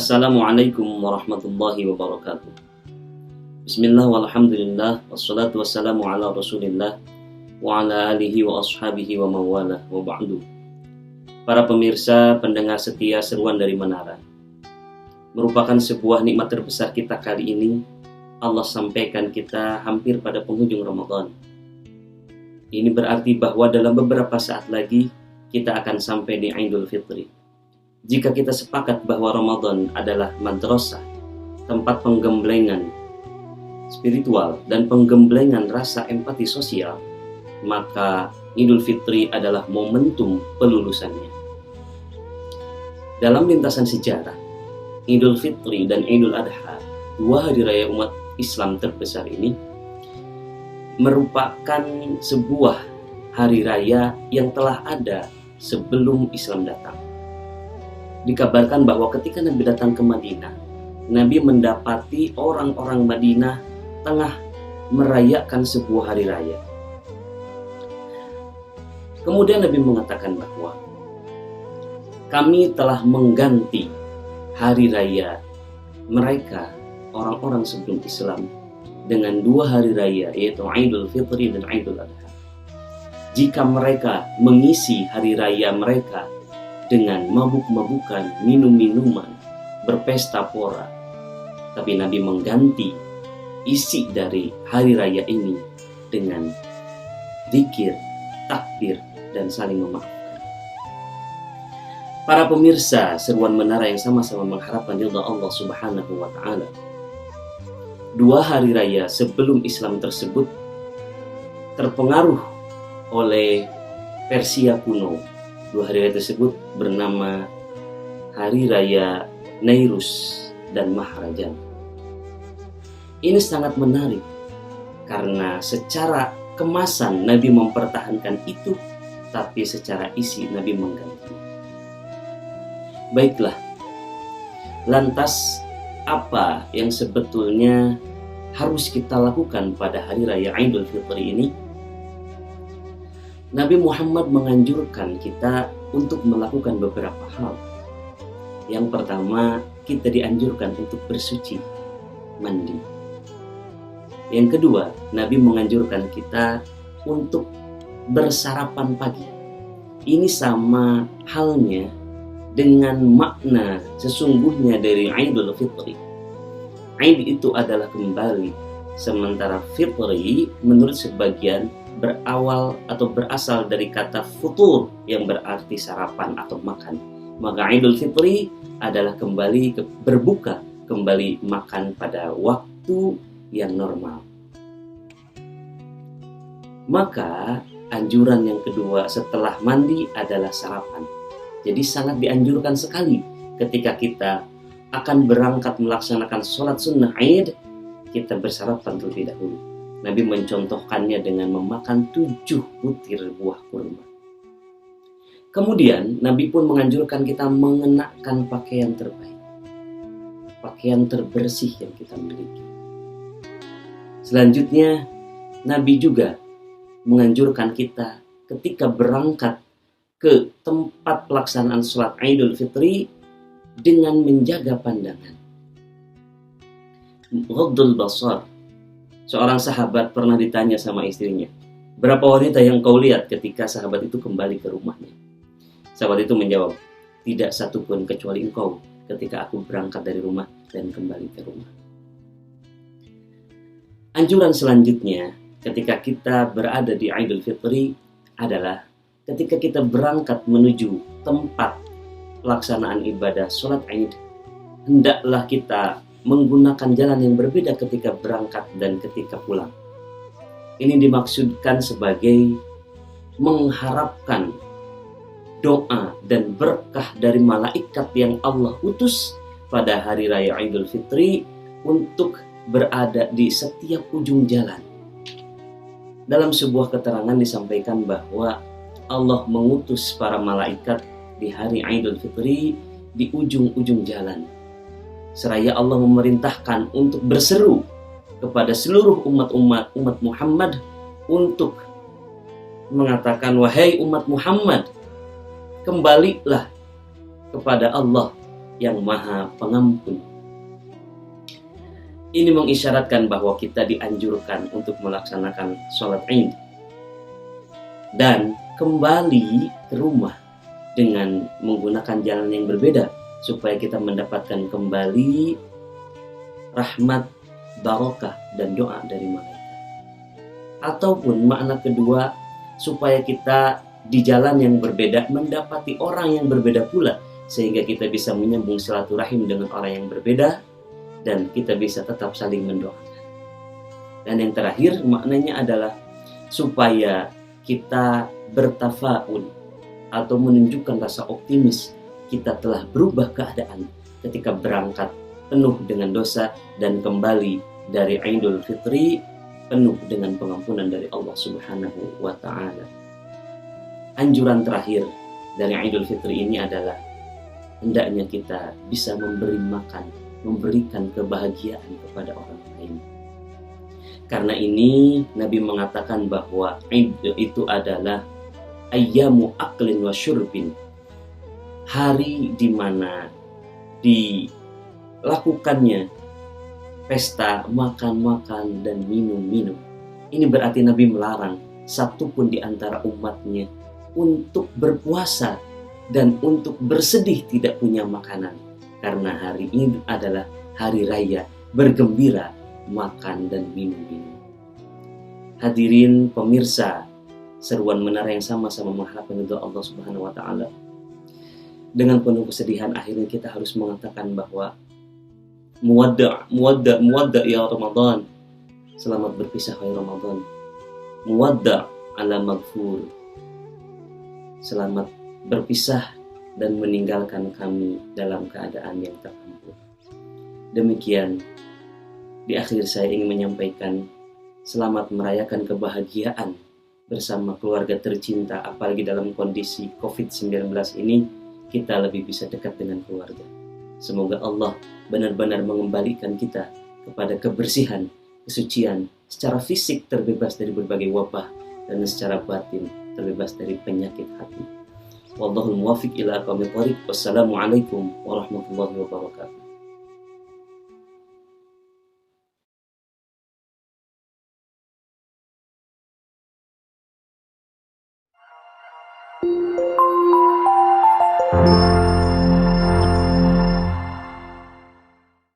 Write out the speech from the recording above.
Assalamualaikum warahmatullahi wabarakatuh. Bismillah walhamdulillah wassalatu wassalamu ala rasulillah wa ala alihi wa ashabihi wa mawalah wa ba'du. Para pemirsa pendengar setia seruan dari Menara, merupakan sebuah nikmat terbesar kita kali ini. Allah sampaikan kita hampir pada penghujung Ramadan. Ini berarti bahwa dalam beberapa saat lagi kita akan sampai di Idul Fitri. Jika kita sepakat bahwa Ramadan adalah madrasah, tempat penggemblengan spiritual dan penggemblengan rasa empati sosial, maka Idul Fitri adalah momentum pelulusannya. Dalam lintasan sejarah, Idul Fitri dan Idul Adha, dua hari raya umat Islam terbesar ini, merupakan sebuah hari raya yang telah ada sebelum Islam datang. Dikabarkan bahwa ketika Nabi datang ke Madinah, Nabi mendapati orang-orang Madinah tengah merayakan sebuah hari raya. Kemudian Nabi mengatakan bahwa kami telah mengganti hari raya mereka, orang-orang sebelum Islam, dengan dua hari raya, yaitu Idul Fitri dan Idul Adha. Jika mereka mengisi hari raya mereka dengan mabuk-mabukan, minum-minuman, berpesta pora, tapi Nabi mengganti isi dari hari raya ini dengan zikir, takbir, dan saling memaafkan. Para pemirsa seruan Menara yang sama-sama mengharapkan ridha Allah Subhanahu wa Ta'ala, dua hari raya sebelum Islam tersebut terpengaruh oleh Persia kuno. Dua hari raya tersebut bernama Hari Raya Nairus dan Maharajan. Ini sangat menarik karena secara kemasan Nabi mempertahankan itu, tapi secara isi Nabi mengganti. Baiklah, lantas apa yang sebetulnya harus kita lakukan pada Hari Raya Idul Fitri ini? Nabi Muhammad menganjurkan kita untuk melakukan beberapa hal. Yang pertama, kita dianjurkan untuk bersuci, mandi. Yang kedua, Nabi menganjurkan kita untuk bersarapan pagi. Ini sama halnya dengan makna sesungguhnya dari Idul Fitri. Id itu adalah kembali, sementara Fitri menurut sebagian berawal atau berasal dari kata futur yang berarti sarapan atau makan. Maka Idul Fitri adalah kembali berbuka, kembali makan pada waktu yang normal. Maka anjuran yang kedua setelah mandi adalah sarapan. Jadi sangat dianjurkan sekali ketika kita akan berangkat melaksanakan sholat sunnah Id, kita bersarapan terlebih dahulu. Nabi mencontohkannya dengan memakan 7 butir buah kurma. Kemudian Nabi pun menganjurkan kita mengenakan pakaian terbaik, pakaian terbersih yang kita miliki. Selanjutnya Nabi juga menganjurkan kita ketika berangkat ke tempat pelaksanaan sholat Idul Fitri dengan menjaga pandangan. Ghaddul basar. Seorang sahabat pernah ditanya sama istrinya, berapa wanita yang kau lihat ketika sahabat itu kembali ke rumahnya? Sahabat itu menjawab, tidak satupun kecuali engkau ketika aku berangkat dari rumah dan kembali ke rumah. Anjuran selanjutnya ketika kita berada di Idul Fitri adalah ketika kita berangkat menuju tempat pelaksanaan ibadah sholat Id, hendaklah kita menggunakan jalan yang berbeda ketika berangkat dan ketika pulang. Ini dimaksudkan sebagai mengharapkan doa dan berkah dari malaikat yang Allah utus pada hari raya Idul Fitri untuk berada di setiap ujung jalan. Dalam sebuah keterangan disampaikan bahwa Allah mengutus para malaikat di hari Idul Fitri di ujung-ujung jalan. Seraya Allah memerintahkan untuk berseru kepada seluruh umat Muhammad untuk mengatakan, wahai umat Muhammad, kembalilah kepada Allah yang Maha Pengampun. Ini mengisyaratkan bahwa kita dianjurkan untuk melaksanakan sholat Id dan kembali ke rumah dengan menggunakan jalan yang berbeda supaya kita mendapatkan kembali rahmat, barokah, dan doa dari malaikat. Ataupun makna kedua, supaya kita di jalan yang berbeda mendapati orang yang berbeda pula, sehingga kita bisa menyambung silaturahim dengan orang yang berbeda dan kita bisa tetap saling mendoakan. Dan yang terakhir maknanya adalah supaya kita bertafaul atau menunjukkan rasa optimis kita telah berubah keadaan ketika berangkat penuh dengan dosa dan kembali dari Idul Fitri penuh dengan pengampunan dari Allah Subhanahu wa Ta'ala. Anjuran terakhir dari Idul Fitri ini adalah hendaknya kita bisa memberi makan, memberikan kebahagiaan kepada orang lain. Karena ini Nabi mengatakan bahwa Id itu adalah ayyamu aklin wa syurbin, hari di mana dilakukannya pesta makan-makan dan minum-minum. Ini berarti Nabi melarang satupun di antara umatnya untuk berpuasa dan untuk bersedih tidak punya makanan. Karena hari ini adalah hari raya bergembira, makan dan minum-minum. Hadirin pemirsa, seruan menara yang sama-sama mengharapkan ridho Allah Subhanahu wa Ta'ala. Dengan penuh kesedihan akhirnya kita harus mengatakan bahwa muwadda ya Ramadan. Selamat berpisah wahai Ramadan. Muwadda ala maghfur. Selamat berpisah dan meninggalkan kami dalam keadaan yang terampun. Demikian, di akhir saya ingin menyampaikan selamat merayakan kebahagiaan bersama keluarga tercinta, apalagi dalam kondisi COVID-19 ini kita lebih bisa dekat dengan keluarga. Semoga Allah benar-benar mengembalikan kita kepada kebersihan, kesucian, secara fisik terbebas dari berbagai wabah dan secara batin terbebas dari penyakit hati. Wallahul muwaffiq ila aqwamit thoriq. Wassalamualaikum warahmatullahi wabarakatuh.